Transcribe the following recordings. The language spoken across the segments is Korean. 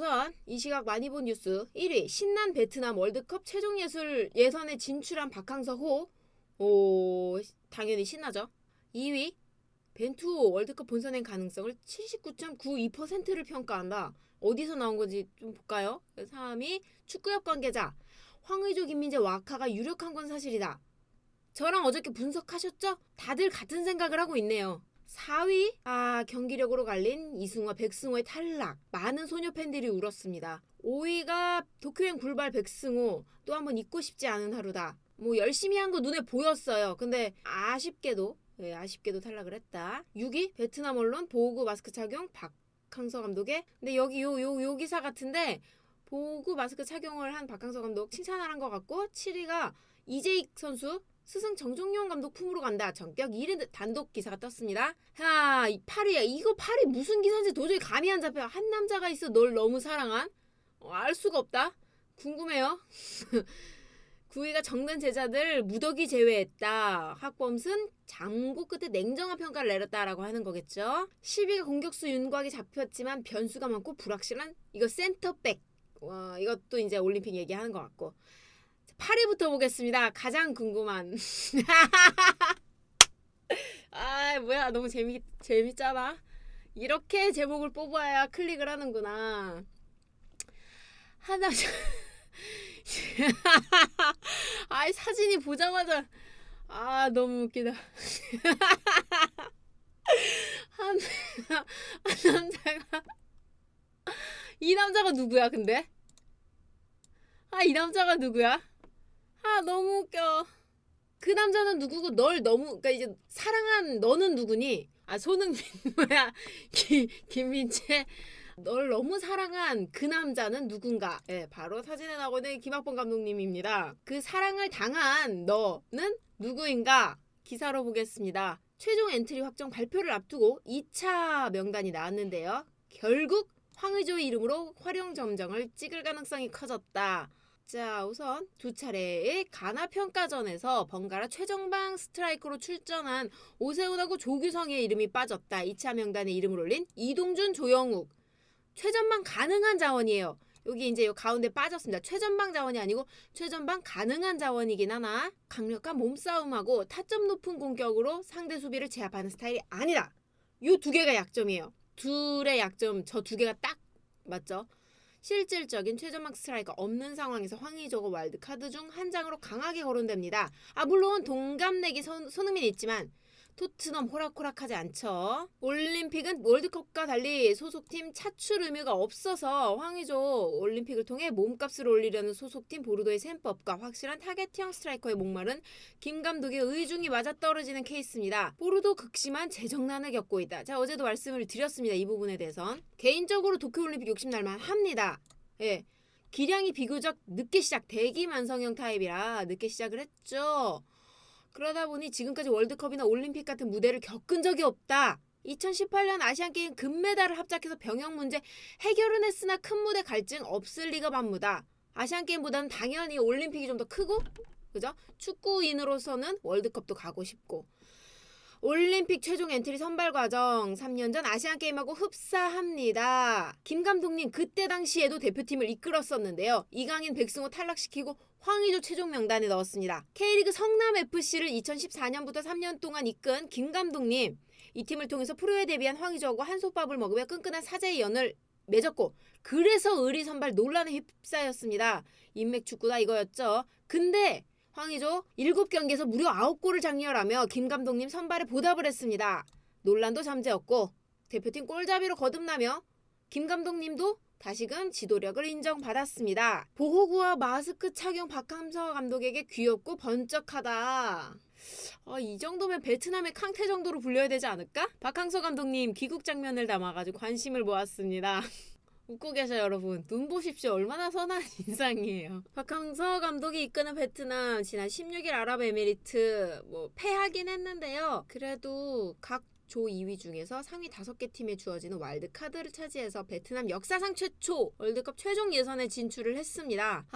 우선 이 시각 많이 본 뉴스 1위 신난 베트남 월드컵 최종 예선에 진출한 박항서 호. 오, 당연히 신나죠. 2위 벤투 월드컵 본선행 가능성을 79.92%를 평가한다. 어디서 나온 건지 좀 볼까요? 3위 축구협 관계자 황의조 김민재 와카가 유력한 건 사실이다. 저랑 어저께 분석하셨죠? 다들 같은 생각을 하고 있네요. 4위 경기력으로 갈린 이승화 백승호의 탈락. 많은 소녀 팬들이 울었습니다. 5위가 도쿄행 불발 백승호. 또 한번 잊고 싶지 않은 하루다. 뭐 열심히 한 거 눈에 보였어요. 근데 아쉽게도 탈락을 했다. 6위 베트남 언론 보호구 마스크 착용 박항서 감독의. 근데 여기 요 기사 같은데 보호구 마스크 착용을 한 박항서 감독 칭찬을 한 것 같고, 7위가 이재익 선수 스승 정종용 감독 품으로 간다. 전격 1위 단독 기사가 떴습니다. 8위야. 이거 8위 무슨 기사인지 도저히 감이 안 잡혀. 한 남자가 있어 널 너무 사랑한. 알 수가 없다. 궁금해요. 9위가 정든 제자들 무더기 제외했다. 학범순 장고 끝에 냉정한 평가를 내렸다라고 하는 거겠죠. 10위가 공격수 윤곽이 잡혔지만 변수가 많고 불확실한 이거 센터백. 와, 이것도 이제 올림픽 얘기하는 것 같고. 8위부터 보겠습니다. 가장 궁금한. 뭐야, 너무 재밌잖아. 이렇게 제목을 뽑아야 클릭을 하는구나. 하나 사진이 보자마자 너무 웃기다. 한 남자가 이 남자가 누구야 근데? 이 남자가 누구야? 너무 웃겨. 그 남자는 누구고 널 너무, 그러니까 이제 사랑한 너는 누구니? 손흥민 뭐야? 김민채. 널 너무 사랑한 그 남자는 누군가? 바로 사진에 나오는 김학범 감독님입니다. 그 사랑을 당한 너는 누구인가? 기사로 보겠습니다. 최종 엔트리 확정 발표를 앞두고 2차 명단이 나왔는데요. 결국 황의조의 이름으로 활용 점정을 찍을 가능성이 커졌다. 자, 우선 두 차례의 가나 평가전에서 번갈아 최정방 스트라이커로 출전한 오세훈하고 조규성의 이름이 빠졌다. 2차 명단에 이름을 올린 이동준, 조영욱. 최전방 가능한 자원이에요. 여기 이제 요 가운데 빠졌습니다. 최전방 자원이 아니고 최전방 가능한 자원이긴 하나 강력한 몸싸움하고 타점 높은 공격으로 상대 수비를 제압하는 스타일이 아니다. 요 두 개가 약점이에요. 둘의 약점, 저 두 개가 딱 맞죠? 실질적인 최전방 스트라이커 없는 상황에서 황의조가 와일드카드 중 한 장으로 강하게 거론됩니다. 물론 동갑내기 손흥민이 있지만 토트넘 호락호락하지 않죠. 올림픽은 월드컵과 달리 소속팀 차출 의무가 없어서 황의조 올림픽을 통해 몸값을 올리려는 소속팀 보르도의 셈법과 확실한 타겟형 스트라이커에 목마른 김 감독의 의중이 맞아떨어지는 케이스입니다. 보르도 극심한 재정난을 겪고 있다. 자, 어제도 말씀을 드렸습니다. 이 부분에 대해선. 개인적으로 도쿄올림픽 욕심날만 합니다. 기량이 비교적 늦게 시작, 대기만성형 타입이라 늦게 시작을 했죠. 그러다 보니 지금까지 월드컵이나 올림픽 같은 무대를 겪은 적이 없다. 2018년 아시안게임 금메달을 합작해서 병역 문제 해결은 했으나 큰 무대 갈증 없을 리가 만무다. 아시안게임보다는 당연히 올림픽이 좀 더 크고, 그죠? 축구인으로서는 월드컵도 가고 싶고. 올림픽 최종 엔트리 선발 과정 3년 전 아시안게임하고 흡사합니다. 김 감독님 그때 당시에도 대표팀을 이끌었었는데요. 이강인, 백승호 탈락시키고 황의조 최종 명단에 넣었습니다. K리그 성남FC를 2014년부터 3년 동안 이끈 김 감독님, 이 팀을 통해서 프로에 데뷔한 황의조하고 한솥밥을 먹으며 끈끈한 사제의 연을 맺었고, 그래서 의리 선발 논란에 휩싸였습니다. 인맥 축구다 이거였죠. 근데 황의조 7경기에서 무려 9골을 장렬하며 김 감독님 선발에 보답을 했습니다. 논란도 잠재웠고 대표팀 골잡이로 거듭나며 김 감독님도 다시금 지도력을 인정받았습니다. 보호구와 마스크 착용 박항서 감독에게 귀엽고 번쩍하다. 이 정도면 베트남의 캉테 정도로 불려야 되지 않을까? 박항서 감독님 귀국 장면을 담아가지고 관심을 모았습니다. 웃고 계셔 여러분. 눈 보십시오. 얼마나 선한 인상이에요. 박항서 감독이 이끄는 베트남 지난 16일 아랍에미리트 패하긴 했는데요. 그래도 각 조 2위 중에서 상위 5개 팀에 주어지는 와일드카드를 차지해서 베트남 역사상 최초 월드컵 최종 예선에 진출을 했습니다.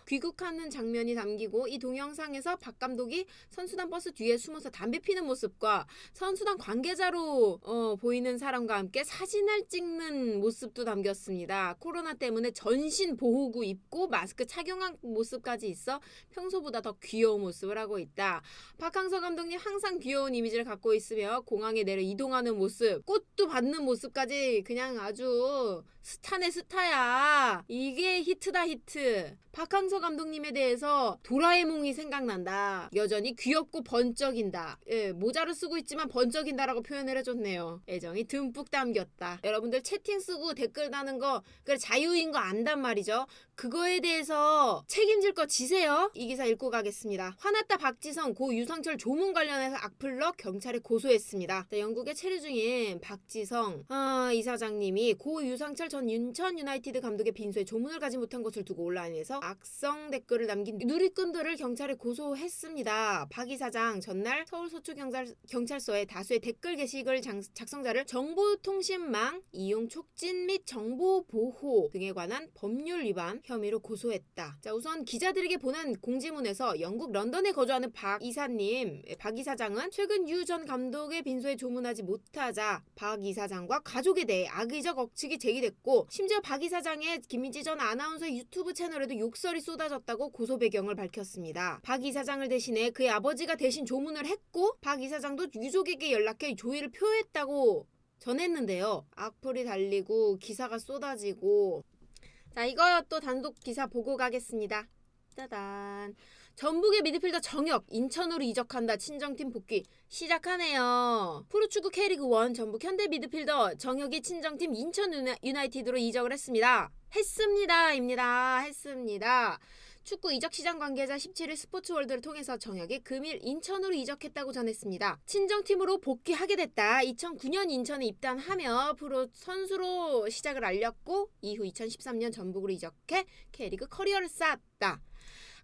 귀국하는 장면이 담기고 이 동영상에서 박 감독이 선수단 버스 뒤에 숨어서 담배 피는 모습과 선수단 관계자로 보이는 사람과 함께 사진을 찍는 모습도 담겼습니다. 코로나 때문에 전신 보호구 입고 마스크 착용한 모습까지 있어 평소보다 더 귀여운 모습을 하고 있다. 박항서 감독님 항상 귀여운 이미지를 갖고 있으며 공항에 내려 이동하는 모습, 꽃도 받는 모습까지 그냥 아주 스타네 스타야. 이게 히트다 히트. 박항서 감독님에 대해서 도라에몽이 생각난다. 여전히 귀엽고 번쩍인다. 모자를 쓰고 있지만 번쩍인다라고 표현을 해줬네요. 애정이 듬뿍 담겼다. 여러분들 채팅 쓰고 댓글 다는 거 그래 자유인 거 안단 말이죠. 그거에 대해서 책임질 거 지세요. 이 기사 읽고 가겠습니다. 화났다 박지성 고 유상철 조문 관련해서 악플러 경찰에 고소했습니다. 영국에 체류 중인 박지성 이사장님이 고 유상철 전 인천 유나이티드 감독의 빈소에 조문을 가지 못한 것을 두고 온라인에서 악성 댓글을 남긴 누리꾼들을 경찰에 고소했습니다. 박 이사장 전날 서울 서초경찰서에 다수의 댓글 게시글 작성자를 정보통신망 이용 촉진 및 정보보호 등에 관한 법률 위반 혐의로 고소했다. 자, 우선 기자들에게 보낸 공지문에서 영국 런던에 거주하는 박 이사장은 최근 유 전 감독의 빈소에 조문하지 못하자 박 이사장과 가족에 대해 악의적 억측이 제기됐고 심지어 박 이사장의 김민지 전 아나운서의 유튜브 채널에도 욕설이 쏟아졌다고 고소 배경을 밝혔습니다. 박 이사장을 대신해 그의 아버지가 대신 조문을 했고 박 이사장도 유족에게 연락해 조의를 표했다고 전했는데요. 악플이 달리고 기사가 쏟아지고 자, 이거 또 단독 기사 보고 가겠습니다. 짜잔. 전북의 미드필더 정혁 인천으로 이적한다. 친정팀 복귀 시작하네요. 프로축구 K리그1 전북 현대 미드필더 정혁이 친정팀 인천 유나이티드로 이적을 했습니다. 했습니다. 축구 이적 시장 관계자 17일 스포츠월드를 통해서 정혁이 금일 인천으로 이적했다고 전했습니다. 친정팀으로 복귀하게 됐다. 2009년 인천에 입단하며 프로 선수로 시작을 알렸고 이후 2013년 전북으로 이적해 K리그 커리어를 쌓았다.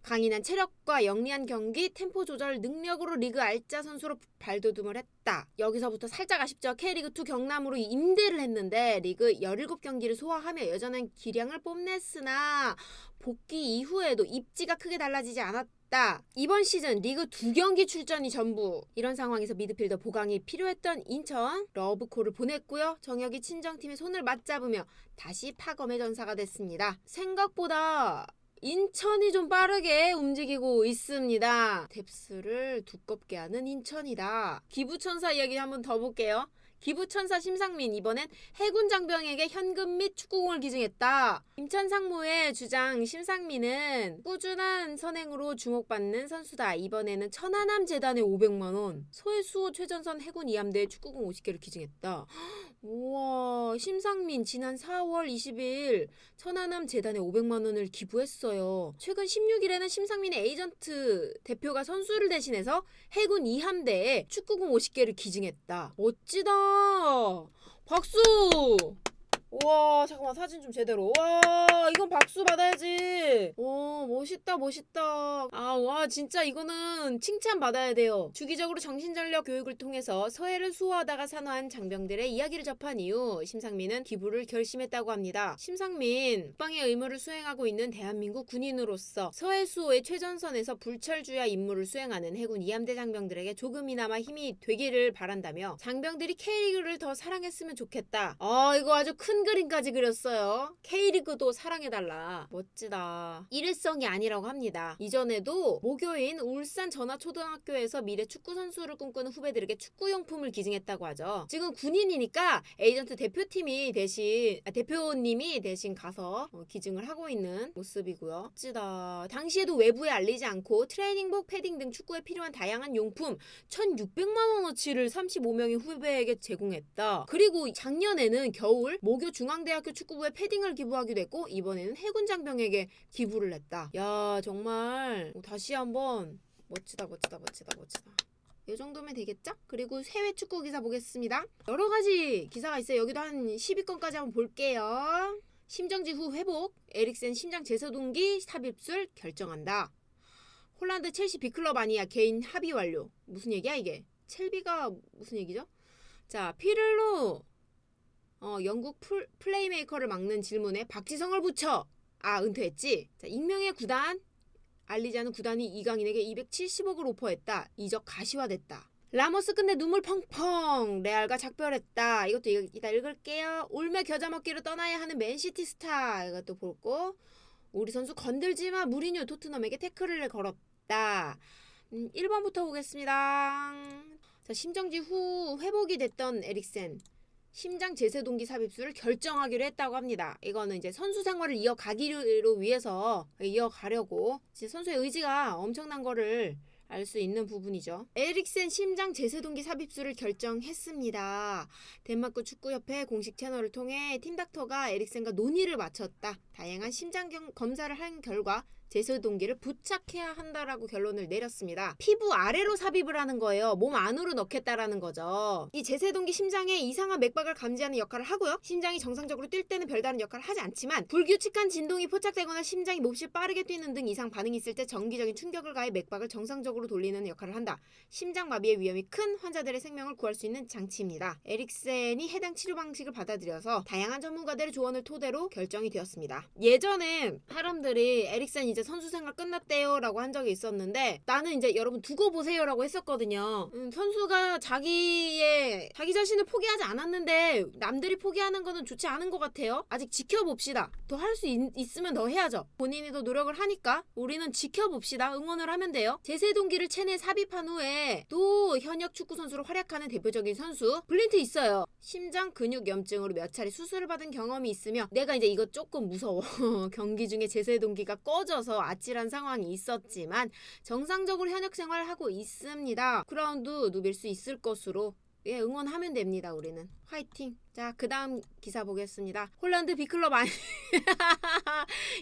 강인한 체력과 영리한 경기, 템포 조절 능력으로 리그 알짜 선수로 발돋움을 했다. 여기서부터 살짝 아쉽죠. K리그2 경남으로 임대를 했는데 리그 17경기를 소화하며 여전한 기량을 뽐냈으나 복귀 이후에도 입지가 크게 달라지지 않았다. 이번 시즌 리그 2경기 출전이 전부. 이런 상황에서 미드필더 보강이 필요했던 인천 러브콜을 보냈고요. 정혁이 친정팀의 손을 맞잡으며 다시 파검의 전사가 됐습니다. 생각보다 인천이 좀 빠르게 움직이고 있습니다. 뎁스를 두껍게 하는 인천이다. 기부천사 이야기 한번 더 볼게요. 기부천사 심상민 이번엔 해군 장병에게 현금 및 축구공을 기증했다. 임천 상무의 주장 심상민은 꾸준한 선행으로 주목받는 선수다. 이번에는 천안함 재단에 500만원, 서해수호 최전선 해군 이함대에 축구공 50개를 기증했다. 우와, 심상민 지난 4월 20일 천안함 재단에 500만원을 기부했어요. 최근 16일에는 심상민의 에이전트 대표가 선수를 대신해서 해군 이함대에 축구공 50개를 기증했다. 멋지다. 박수! 우와, 잠깐만 사진 좀 제대로. 와, 이건 박수 받아야지. 오, 멋있다. 와, 진짜 이거는 칭찬 받아야 돼요. 주기적으로 정신전력 교육을 통해서 서해를 수호하다가 산화한 장병들의 이야기를 접한 이후 심상민은 기부를 결심했다고 합니다. 심상민, 국방의 의무를 수행하고 있는 대한민국 군인으로서 서해 수호의 최전선에서 불철주야 임무를 수행하는 해군 이함대 장병들에게 조금이나마 힘이 되기를 바란다며 장병들이 K리그를 더 사랑했으면 좋겠다. 이거 아주 큰 그림까지 그렸어요. K리그도 사랑해달라. 멋지다. 일회성이 아니라고 합니다. 이전에도 모교인 울산 전화초등학교에서 미래 축구선수를 꿈꾸는 후배들에게 축구용품을 기증했다고 하죠. 지금 군인이니까 에이전트 대표님이 대신 가서 기증을 하고 있는 모습이고요. 멋지다. 당시에도 외부에 알리지 않고 트레이닝복, 패딩 등 축구에 필요한 다양한 용품 1,600만원어치를 35명의 후배에게 제공했다. 그리고 작년에는 겨울 모교 중앙대학교 축구부에 패딩을 기부하기도 했고 이번에는 해군 장병에게 기부를 했다. 야, 정말 다시 한번 멋지다. 이 정도면 되겠죠? 그리고 해외 축구 기사 보겠습니다. 여러 가지 기사가 있어요. 여기도 한 10위권까지 한번 볼게요. 심정지 후 회복, 에릭센 심장 재소동기 삽입술 결정한다. 홀란드 첼시 B클럽 아니야 개인 합의 완료. 무슨 얘기야 이게? 첼비가 무슨 얘기죠? 자, 피를로 영국 플레이메이커를 막는 질문에 박지성을 붙여. 아, 은퇴했지? 자, 익명의 구단. 알리지 않은 구단이 이강인에게 270억을 오퍼했다. 이적 가시화됐다. 라모스 끝내 눈물 펑펑. 레알과 작별했다. 이것도 이따 읽을게요. 울며 겨자 먹기로 떠나야 하는 맨시티 스타. 이것도 볼고. 우리 선수 건들지마. 무리뉴 토트넘에게 태클을 걸었다. 1번부터 보겠습니다. 자, 심정지 후 회복이 됐던 에릭센. 심장 제세동기 삽입술을 결정하기로 했다고 합니다. 이거는 이제 선수 생활을 이어가기로 위해서 이어가려고 선수의 의지가 엄청난 거를 알 수 있는 부분이죠. 에릭센 심장 제세동기 삽입술을 결정했습니다. 덴마크 축구협회 공식 채널을 통해 팀닥터가 에릭센과 논의를 마쳤다. 다양한 심장 검사를 한 결과 제세동기를 부착해야 한다라고 결론을 내렸습니다. 피부 아래로 삽입을 하는 거예요. 몸 안으로 넣겠다라는 거죠. 이 제세동기 심장에 이상한 맥박을 감지하는 역할을 하고요. 심장이 정상적으로 뛸 때는 별다른 역할을 하지 않지만 불규칙한 진동이 포착되거나 심장이 몹시 빠르게 뛰는 등 이상 반응이 있을 때 정기적인 충격을 가해 맥박을 정상적으로 돌리는 역할을 한다. 심장마비의 위험이 큰 환자들의 생명을 구할 수 있는 장치입니다. 에릭센이 해당 치료 방식을 받아들여서 다양한 전문가들의 조언을 토대로 결정이 되었습니다. 예전에 사람들이 에릭센 이제 선수 생활 끝났대요 라고 한 적이 있었는데 나는 이제 여러분 두고 보세요 라고 했었거든요. 선수가 자기 자신을 포기하지 않았는데 남들이 포기하는 거는 좋지 않은 것 같아요. 아직 지켜봅시다. 더 할 수 있으면 더 해야죠. 본인이 더 노력을 하니까 우리는 지켜봅시다. 응원을 하면 돼요. 제세동기를 체내에 삽입한 후에 또 현역 축구 선수로 활약하는 대표적인 선수 블린트 있어요. 심장 근육 염증으로 몇 차례 수술을 받은 경험이 있으며 내가 이제 이거 조금 무서워. 경기 중에 제세동기가 꺼져서 아찔한 상황이 있었지만 정상적으로 현역 생활을 하고 있습니다. 그라운드 누빌 수 있을 것으로 응원하면 됩니다. 우리는 화이팅. 자, 그 다음 기사 보겠습니다. 홀란드 B클럽 아니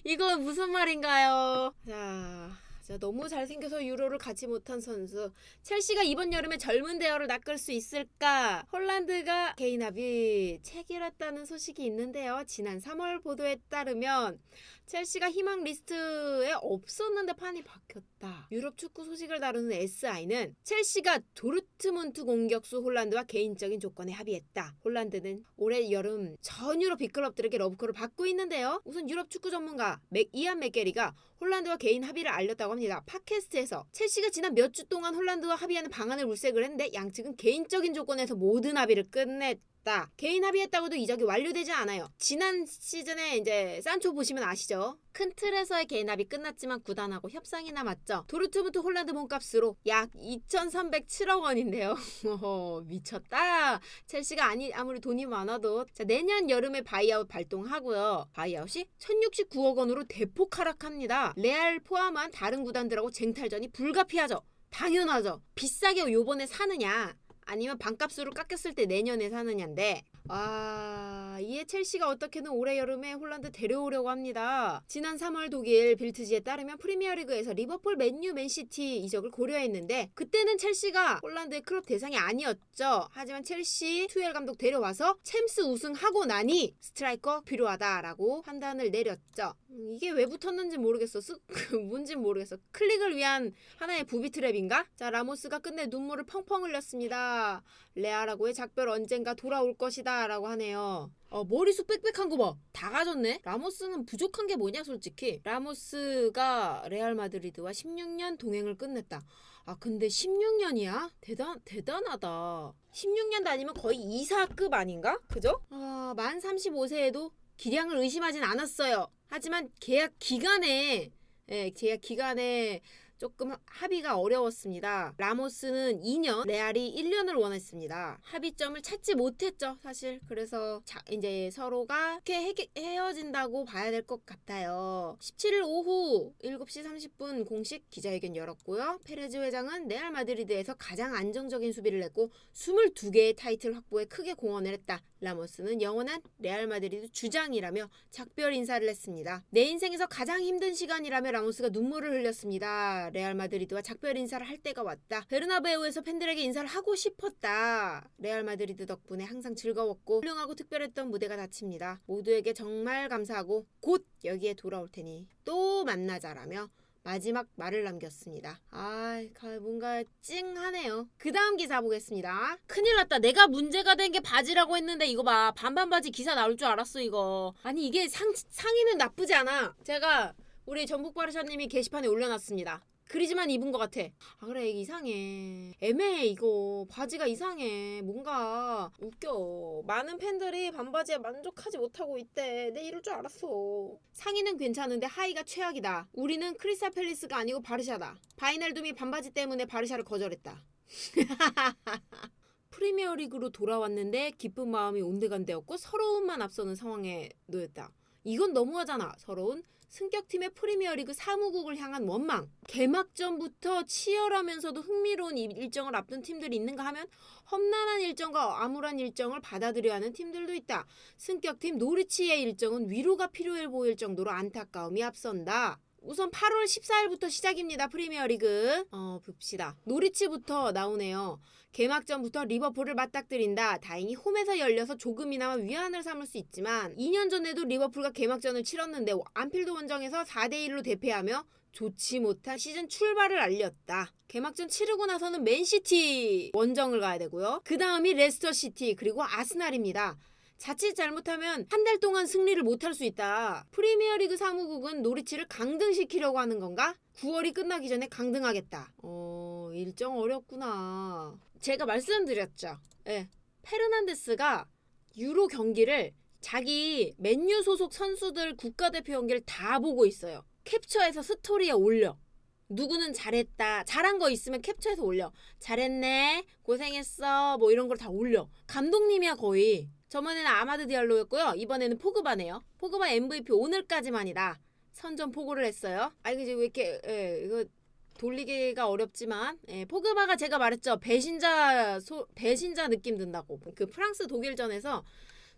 이거 무슨 말인가요? 자, 너무 잘생겨서 유로를 가지 못한 선수. 첼시가 이번 여름에 젊은 대열을 낚을 수 있을까? 홀란드가 개인 합의 체결했다는 소식이 있는데요. 지난 3월 보도에 따르면 첼시가 희망 리스트에 없었는데 판이 바뀌었다. 유럽 축구 소식을 다루는 SI는 첼시가 도르트문트 공격수 홀란드와 개인적인 조건에 합의했다. 홀란드는 올해 여름 전 유럽 빅클럽들에게 러브콜을 받고 있는데요. 우선 유럽 축구 전문가 이안 맥게리가 홀란드와 개인 합의를 알렸다고 합니다. 팟캐스트에서 첼시가 지난 몇 주 동안 홀란드와 합의하는 방안을 물색을 했는데 양측은 개인적인 조건에서 모든 합의를 끝냈다. 개인 합의했다고도 이적이 완료되지 않아요. 지난 시즌에 이제 산초 보시면 아시죠? 큰 틀에서의 개인 합의 끝났지만 구단하고 협상이 남았죠. 도르트문트 홀란드 몸값으로 약 2,307억 원인데요. 미쳤다. 첼시가 아무리 돈이 많아도 자, 내년 여름에 바이아웃 발동하고요. 바이아웃이 1,069억 원으로 대폭 하락합니다. 레알 포함한 다른 구단들하고 쟁탈전이 불가피하죠. 당연하죠. 비싸게 요번에 사느냐 아니면 반값으로 깎였을 때 내년에 사느냐인데 이에 첼시가 어떻게든 올해 여름에 홀란드 데려오려고 합니다. 지난 3월 독일 빌트지에 따르면 프리미어리그에서 리버풀, 맨유, 맨시티 이적을 고려했는데 그때는 첼시가 홀란드의 클럽 대상이 아니었죠. 하지만 첼시 투엘 감독 데려와서 챔스 우승하고 나니 스트라이커 필요하다라고 판단을 내렸죠. 이게 왜 붙었는지 모르겠어. 뭔진 모르겠어. 클릭을 위한 하나의 부비 트랩인가? 자, 라모스가 끝내 눈물을 펑펑 흘렸습니다. 레알하고의 작별 언젠가 돌아올 것이다 라고 하네요. 머리숱 빽빽한 거 봐. 다 가졌네. 라모스는 부족한 게 뭐냐 솔직히. 라모스가 레알 마드리드와 16년 동행을 끝냈다. 근데 16년이야? 대단하다. 16년 다니면 거의 이사급 아닌가? 그죠? 만 35세에도 기량을 의심하진 않았어요. 하지만 계약 기간에 조금 합의가 어려웠습니다. 라모스는 2년, 레알이 1년을 원했습니다. 합의점을 찾지 못했죠, 사실. 그래서 이제 서로가 이렇게 헤어진다고 봐야 될 것 같아요. 17일 오후 7시 30분 공식 기자회견 열었고요. 페레즈 회장은 레알 마드리드에서 가장 안정적인 수비를 했고 22개의 타이틀 확보에 크게 공헌을 했다. 라모스는 영원한 레알 마드리드 주장이라며 작별 인사를 했습니다. 내 인생에서 가장 힘든 시간이라며 라모스가 눈물을 흘렸습니다. 레알 마드리드와 작별 인사를 할 때가 왔다. 베르나베우에서 팬들에게 인사를 하고 싶었다. 레알 마드리드 덕분에 항상 즐거웠고 훌륭하고 특별했던 무대가 닫힙니다. 모두에게 정말 감사하고 곧 여기에 돌아올 테니 또 만나자라며 마지막 말을 남겼습니다. 뭔가 찡하네요. 그 다음 기사 보겠습니다. 큰일 났다. 내가 문제가 된 게 바지라고 했는데 이거 봐. 반반 바지 기사 나올 줄 알았어 이거. 아니 이게 상의는 나쁘지 않아. 제가 우리 전북바르샤님이 게시판에 올려놨습니다. 그리지만 입은 것 같아. 그래 이게 이상해. 애매해 이거. 바지가 이상해. 뭔가 웃겨. 많은 팬들이 반바지에 만족하지 못하고 있대. 내 이럴 줄 알았어. 상의는 괜찮은데 하의가 최악이다. 우리는 크리스탈 팰리스가 아니고 바르샤다. 바이날둠이 반바지 때문에 바르샤를 거절했다. 프리미어리그로 돌아왔는데 기쁜 마음이 온데간데없고 서러움만 앞서는 상황에 놓였다. 이건 너무하잖아. 서러운 승격팀의 프리미어리그 사무국을 향한 원망. 개막전부터 치열하면서도 흥미로운 일정을 앞둔 팀들이 있는가 하면 험난한 일정과 암울한 일정을 받아들여야 하는 팀들도 있다. 승격팀 노리치의 일정은 위로가 필요해 보일 정도로 안타까움이 앞선다. 우선 8월 14일부터 시작입니다. 프리미어리그. 봅시다. 노리치부터 나오네요. 개막전부터 리버풀을 맞닥뜨린다. 다행히 홈에서 열려서 조금이나마 위안을 삼을 수 있지만 2년 전에도 리버풀과 개막전을 치렀는데 안필드 원정에서 4대1로 대패하며 좋지 못한 시즌 출발을 알렸다. 개막전 치르고 나서는 맨시티 원정을 가야 되고요. 그 다음이 레스터시티 그리고 아스날입니다. 자칫 잘못하면 한 달 동안 승리를 못할 수 있다. 프리미어리그 사무국은 노리치를 강등시키려고 하는 건가? 9월이 끝나기 전에 강등하겠다. 일정 어렵구나. 제가 말씀드렸죠. 네. 페르난데스가 유로 경기를 자기 맨유 소속 선수들 국가대표 경기를 다 보고 있어요. 캡처해서 스토리에 올려. 누구는 잘했다. 잘한 거 있으면 캡처해서 올려. 잘했네. 고생했어. 뭐 이런 걸 다 올려. 감독님이야 거의. 저번에는 아마드 디알로였고요. 이번에는 포그바네요. 포그바 MVP 오늘까지만이다. 선전 포고를 했어요. 이거 이제 왜 이렇게 이거 돌리기가 어렵지만 포그바가 제가 말했죠. 배신자 느낌 든다고. 그 프랑스 독일전에서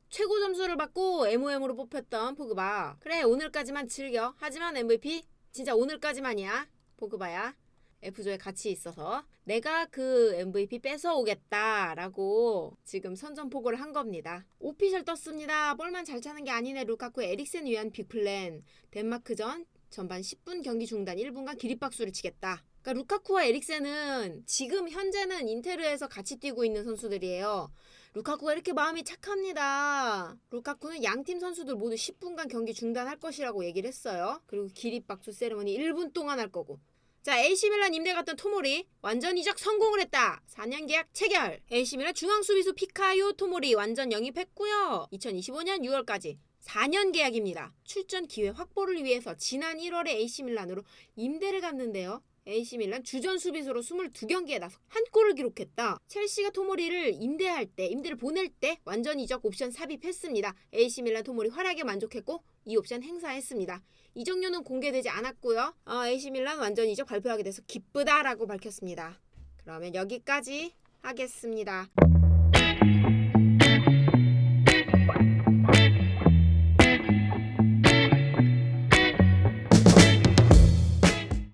최고 점수를 받고 MOM으로 뽑혔던 포그바. 그래 오늘까지만 즐겨. 하지만 MVP 진짜 오늘까지만이야. 포그바야. F조에 같이 있어서 내가 그 MVP 뺏어오겠다라고 지금 선전포고를 한 겁니다. 오피셜 떴습니다. 볼만 잘 차는 게 아니네. 루카쿠 에릭센 위한 빅플랜. 덴마크전 전반 10분 경기 중단 1분간 기립박수를 치겠다. 그러니까 루카쿠와 에릭센은 지금 현재는 인테르에서 같이 뛰고 있는 선수들이에요. 루카쿠가 이렇게 마음이 착합니다. 루카쿠는 양팀 선수들 모두 10분간 경기 중단할 것이라고 얘기를 했어요. 그리고 기립박수 세레머니 1분 동안 할 거고. 자, AC밀란 임대 갔던 토모리 완전 이적 성공을 했다. 4년 계약 체결. AC밀란 중앙 수비수 피카요 토모리 완전 영입했고요. 2025년 6월까지 4년 계약입니다. 출전 기회 확보를 위해서 지난 1월에 AC밀란으로 임대를 갔는데요. AC밀란 주전 수비수로 22경기에 나서 한 골을 기록했다. 첼시가 토모리를 임대를 보낼 때 완전 이적 옵션 삽입했습니다. AC밀란 토모리 활약에 만족했고 이 옵션 행사했습니다. 이적료는 공개되지 않았고요. AC밀란 완전 이적 발표하게 돼서 기쁘다라고 밝혔습니다. 그러면 여기까지 하겠습니다.